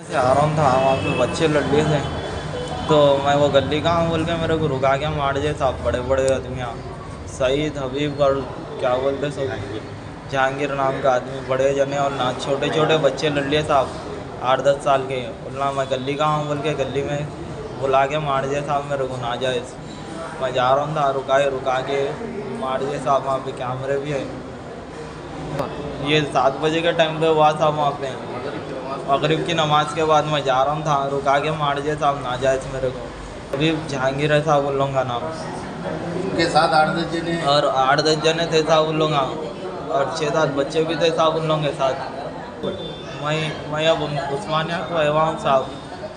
से आ रहा था वहाँ पे बच्चे लड़ थे। तो मैं वो गली कहाँ बोल के मेरे को रुका के मार दिए साहब, बड़े बड़े आदमी। सईद हबीब और क्या बोलते सब, जहांगीर नाम का आदमी, बड़े जने और ना छोटे छोटे बच्चे लड़ लिए साहब, 8-10 साल के। बोलना मैं गली कहाँ बोल के गली में बुला के मार दिया साहब मेरे को, नाजायज़। मैं जा रहा था, रुका के मार दिए साहब। वहाँ पे कैमरे भी है। ये 7 बजे के टाइम पे हुआ था वहाँ पे, मगरिब की नमाज के बाद। मैं जा रहा था, रुका के मार दिया साहब नाजायज़ मेरे को। अभी जहांगीर है साहब उन लोगों का नाम। उनके साथ 8-10 जने और 8-10 जने थे साहब उन लोग, और 6-7 बच्चे भी थे साहब उन लोगों के साथ। मैं अब उस्मानिया को आया हूँ साहब।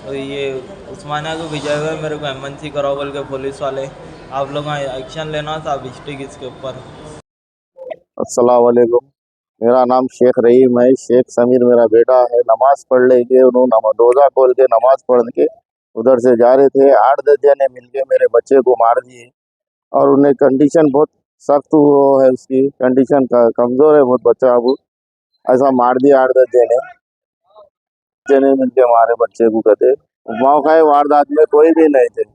तो ये उस्मानिया को भिजाए हुए मेरे को एमएनसी कराओ बोल के पुलिस वाले। आप लोग एक्शन लेना साहब डिस्ट्रिक्ट इसके ऊपर। अस्सलाम वालेकुम। मेरा नाम शेख रहीम है। शेख समीर मेरा बेटा है। नमाज पढ़ लेके उन्होंने रोज़ा खोल के नमाज पढ़ के उधर से जा रहे थे। 8-10 जने मिलके मेरे बच्चे को मार दिए। और उन्हें कंडीशन बहुत सख्त वो है, उसकी कंडीशन कमज़ोर है बहुत बच्चा। अब ऐसा मार दिया 8-10 जने मिलके मारे बच्चे को। कहते मौका वारदात में कोई भी नहीं थे।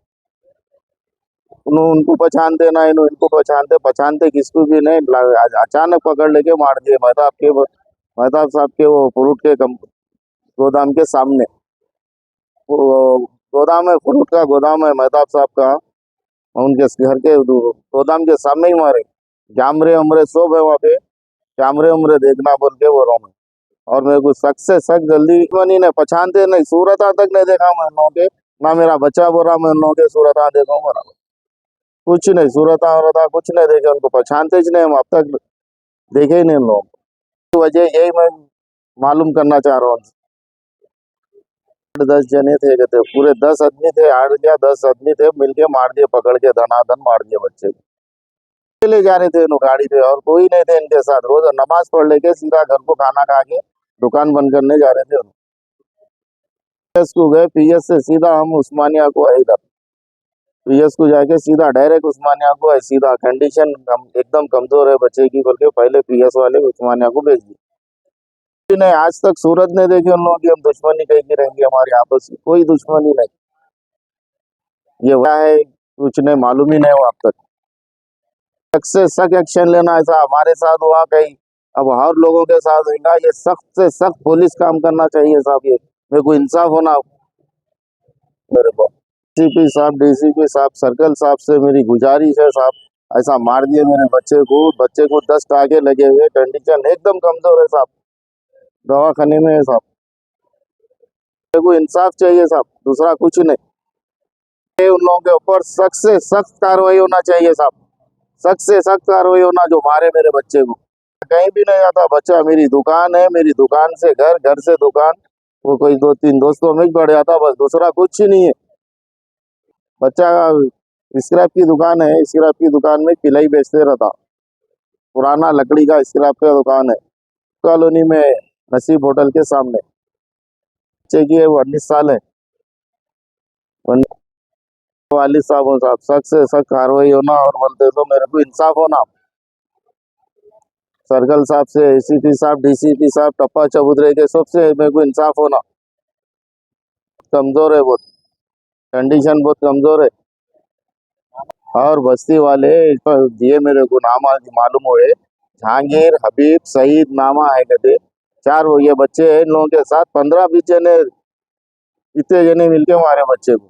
उनको पहचानते ना, इनको पहचानते किसको भी नहीं। अचानक पकड़ लेके मार दिए मेहताब साहब के वो फ्रूट के गोदाम के सामने। वो गोदाम है, फ्रूट का गोदाम है मेहताब साहब का। उनके घर के गोदाम के सामने ही मारे। कैमरे उमरे सब है वहाँ पे, कैमरे उमरे देखना बोल के वो रहा। और मेरे को सख्त से सख्त जल्दी बनी नहीं, पहचानते नहीं, सूरत तक नहीं देखा मैं उन लोगों के। ना मेरा बच्चा बोल रहा मैं उन लोगों के सूरत देखा, कुछ नहीं, सूरत कुछ नहीं देखे। उनको पहचानते ही नहीं हम, अब तक देखे ही नहीं उन लोग। तो वजह यही मैं मालूम करना चाह रहा हूँ। 10 जने थे, कहते पूरे 10 आदमी थे, 8 या 10 आदमी थे, मिलके मार दिए, पकड़ के धनाधन मार दिए बच्चे को। ले जा रहे थे गाड़ी पे और कोई नहीं थे इनके साथ। रोज नमाज पढ़ लेके सीधा घर को खाना खा के दुकान बंद करने जा रहे थे। पीएस को गए, पीएस से सीधा हम उस्मानिया को आए। इधर पीएस को जाके सीधा डायरेक्ट उस्मानिया को आए। सीधा कंडीशन एकदम कमजोर है बच्चे की बोल के पहले पीएस वाले उस्मानिया को भेज दिए। नहीं, आज तक सूरत नहीं देखी उन लोगों की। हम दुश्मनी कहीं की रहेंगे हमारी आपस की, कोई दुश्मनी नहीं। ये हुआ है कुछ नहीं, मालूम ही नहीं हुआ अब तक। सख्त से सख्त एक्शन लेना, ऐसा हमारे साथ हुआ कहीं अब हर लोगों के साथ होगा। ये सख्त से सख्त पुलिस काम करना चाहिए साहब। ये मेरे को इंसाफ होना मेरे को। सीपी साहब, डीसीपी साहब, सर्कल साहब से मेरी गुजारिश है साहब, ऐसा मार दिए मेरे बच्चे को 10 टाके लगे हुए, कंडीशन एकदम कमजोर है साहब, दवाखाने में है साहब। मेरे को इंसाफ चाहिए साहब, दूसरा कुछ नहीं। उन लोगों के ऊपर सख्त से सख्त कार्रवाई होना चाहिए साहब, सख्त से सख्त कार्रवाई होना जो मारे मेरे बच्चे को। कहीं भी नहीं आता बच्चा, मेरी दुकान है, मेरी दुकान से घर, घर से दुकान, वो कोई 2-3 दोस्तों में पड़ जाता बस, दूसरा कुछ ही नहीं है। बच्चा स्क्रैप की दुकान है, स्क्रैप की दुकान में पिलाई बेचते रहता। पुराना लकड़ी का स्क्रैप का दुकान है कॉलोनी में, नसीब होटल के सामने। बच्चे की है वो 19 साल है। 40 साहब हो साहब, सख्त से सख्त कार्रवाई होना और बोलते तो मेरे को इंसाफ होना। सर्कल साहब से, एसीपी साहब, डीसीपी साहब, टप्पा चबूतरे के सबसे मेरे को इंसाफ होना। कमजोर है बहुत, कंडीशन बहुत कमजोर है। और बस्ती वाले दिए मेरे को नाम आज मालूम हुए, जहांगीर, हबीब, सईद नामा है कहते। 4 ये बच्चे हैं इन लोगों के साथ 15-20 जने, इतने जने मिलके मारे बच्चे को।